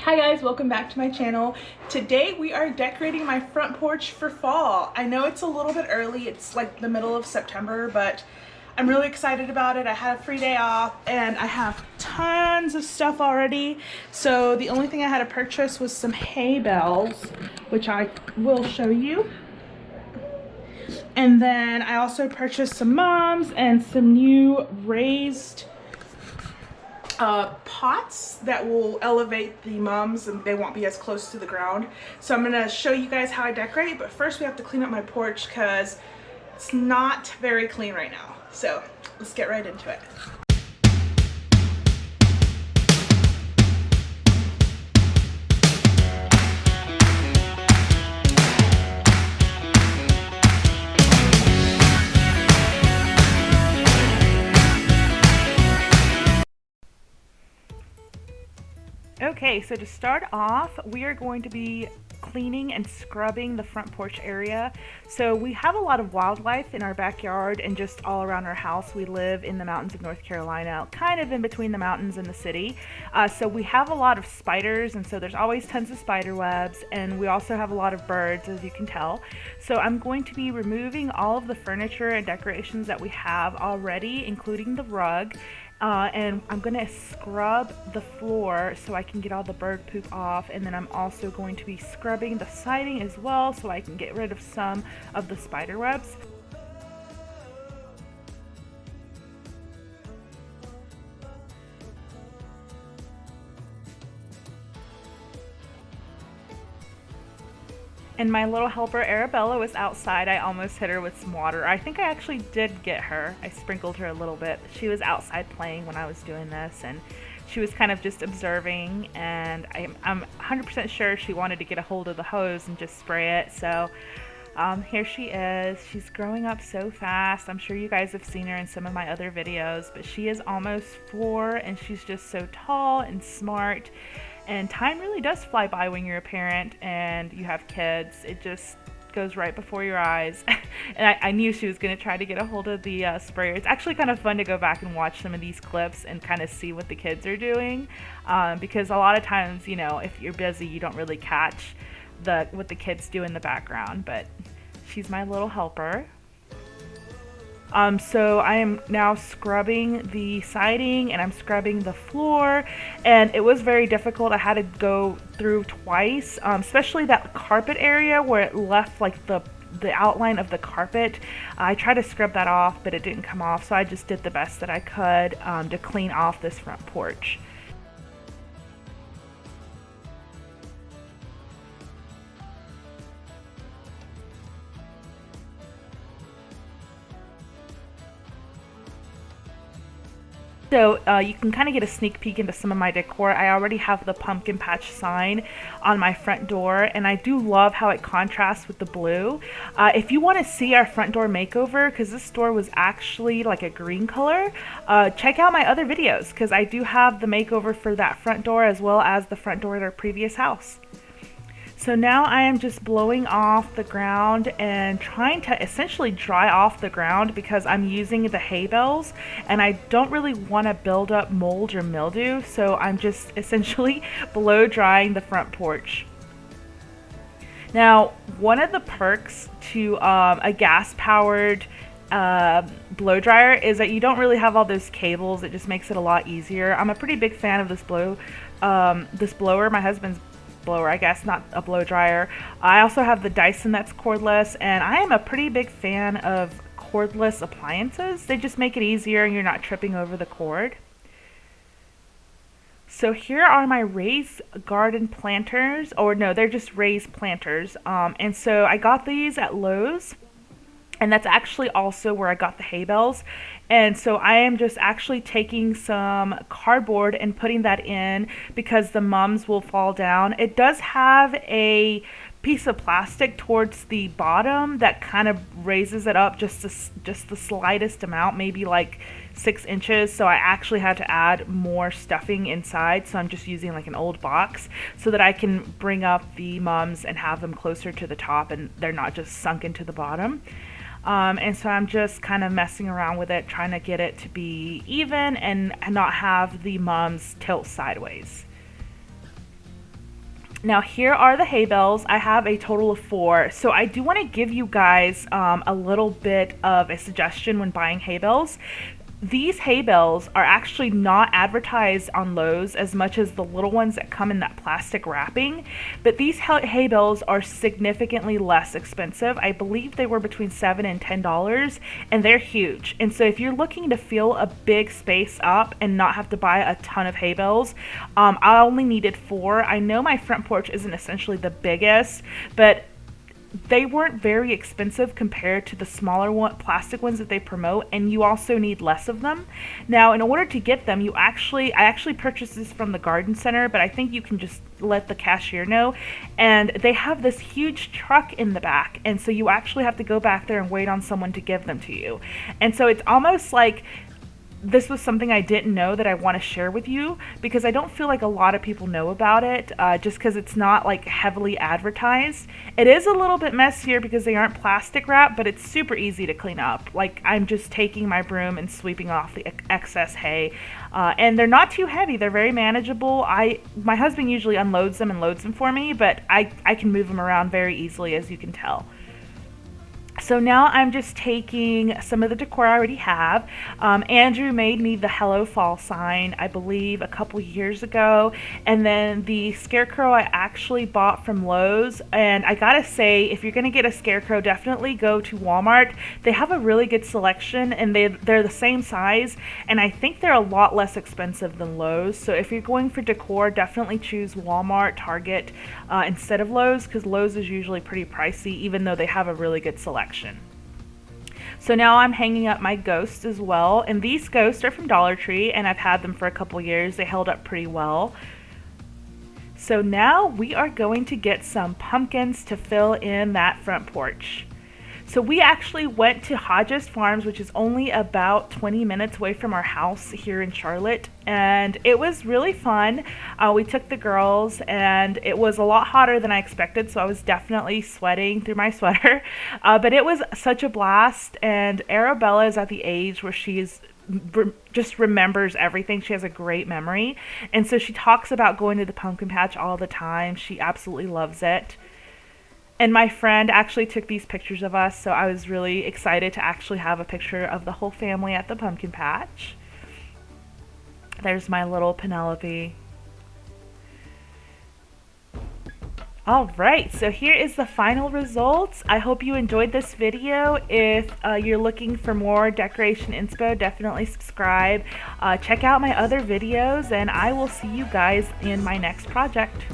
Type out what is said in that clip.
Hi guys, welcome back to my channel. Today we are decorating my front porch for fall. I know it's a little bit early, it's like the middle of September, but I'm really excited about it. I had a free day off and I have tons of stuff already. So the only thing I had to purchase was some hay bales, which I will show you. And then I also purchased some mums and some new raised pots that will elevate the mums and they won't be as close to the ground. So I'm gonna show you guys how I decorate, but first we have to clean up my porch because it's not very clean right now. So let's get right into it. Okay, so to start off, we are going to be cleaning and scrubbing the front porch area. So we have a lot of wildlife in our backyard and just all around our house. We live in the mountains of North Carolina, kind of in between the mountains and the city. So we have a lot of spiders, and so there's always tons of spider webs, and we also have a lot of birds, as you can tell. So I'm going to be removing all of the furniture and decorations that we have already, including the rug. And I'm gonna scrub the floor so I can get all the bird poop off, and then I'm also going to be scrubbing the siding as well so I can get rid of some of the spider webs. And my little helper Arabella was outside. I almost hit her with some water. I think I actually did get her. I sprinkled her a little bit. She was outside playing when I was doing this, and she was kind of just observing, and I'm 100% sure she wanted to get a hold of the hose and just spray it. So here she is. She's growing up so fast. I'm sure you guys have seen her in some of my other videos, but she is almost 4 and she's just so tall and smart. And time really does fly by when you're a parent and you have kids. It just goes right before your eyes. And I knew she was going to try to get a hold of the sprayer. It's actually kind of fun to go back and watch some of these clips and kind of see what the kids are doing. Because a lot of times, you know, if you're busy, you don't really catch what the kids do in the background. But she's my little helper. So I am now scrubbing the siding and I'm scrubbing the floor, and it was very difficult. I had to go through twice, especially that carpet area where it left like the outline of the carpet. I tried to scrub that off, but it didn't come off, so I just did the best that I could to clean off this front porch. So you can kind of get a sneak peek into some of my decor. I already have the pumpkin patch sign on my front door, and I do love how it contrasts with the blue. If you want to see our front door makeover, because this door was actually like a green color, check out my other videos, because I do have the makeover for that front door as well as the front door at our previous house. So now I am just blowing off the ground and trying to essentially dry off the ground because I'm using the hay bales and I don't really want to build up mold or mildew, so I'm just essentially blow drying the front porch. Now, one of the perks to a gas powered blow dryer is that you don't really have all those cables. It just makes it a lot easier. I'm a pretty big fan of this blower. My husband's blower, I guess, not a blow dryer. I also have the Dyson that's cordless, and I am a pretty big fan of cordless appliances. They just make it easier and you're not tripping over the cord. So here are my raised garden planters, or no, they're just raised planters. And so I got these at Lowe's, and that's actually also where I got the hay bales. And so I am just actually taking some cardboard and putting that in because the mums will fall down. It does have a piece of plastic towards the bottom that kind of raises it up just the slightest amount, maybe like 6 inches. So I actually had to add more stuffing inside. So I'm just using like an old box so that I can bring up the mums and have them closer to the top and they're not just sunk into the bottom. And so I'm just kind of messing around with it, trying to get it to be even and not have the mums tilt sideways. Now here are the hay bales. I have a total of 4. So I do want to give you guys a little bit of a suggestion when buying hay bales. These hay bales are actually not advertised on Lowe's as much as the little ones that come in that plastic wrapping, but these hay bales are significantly less expensive. I believe they were between $7 and $10, and they're huge. And so if you're looking to fill a big space up and not have to buy a ton of hay bales, I only needed 4. I know my front porch isn't essentially the biggest, but they weren't very expensive compared to the smaller plastic ones that they promote, and you also need less of them. Now, in order to get them, I actually purchased this from the garden center, but I think you can just let the cashier know. And they have this huge truck in the back, and so you actually have to go back there and wait on someone to give them to you. And so it's almost like this was something I didn't know that I want to share with you, because I don't feel like a lot of people know about it, just because it's not like heavily advertised. It is a little bit messier because they aren't plastic wrap, but it's super easy to clean up. Like, I'm just taking my broom and sweeping off the excess hay, and they're not too heavy. They're very manageable. My husband usually unloads them and loads them for me, but I can move them around very easily, as you can tell. So now I'm just taking some of the decor I already have. Andrew made me the Hello Fall sign, I believe, a couple years ago. And then the scarecrow I actually bought from Lowe's. And I gotta say, if you're gonna get a scarecrow, definitely go to Walmart. They have a really good selection, and they're the same size. And I think they're a lot less expensive than Lowe's. So if you're going for decor, definitely choose Walmart, Target, instead of Lowe's, because Lowe's is usually pretty pricey, even though they have a really good selection. So now I'm hanging up my ghosts as well, and these ghosts are from Dollar Tree, and I've had them for a couple years. They held up pretty well. So now we are going to get some pumpkins to fill in that front porch. So we actually went to Hodges Farms, which is only about 20 minutes away from our house here in Charlotte, and it was really fun. We took the girls, and it was a lot hotter than I expected, so I was definitely sweating through my sweater, but it was such a blast. And Arabella is at the age where just remembers everything. She has a great memory, and so she talks about going to the pumpkin patch all the time. She absolutely loves it. And my friend actually took these pictures of us, so I was really excited to actually have a picture of the whole family at the pumpkin patch. There's my little Penelope. All right, so here is the final results. I hope you enjoyed this video. If you're looking for more decoration inspo, definitely subscribe. Check out my other videos, and I will see you guys in my next project.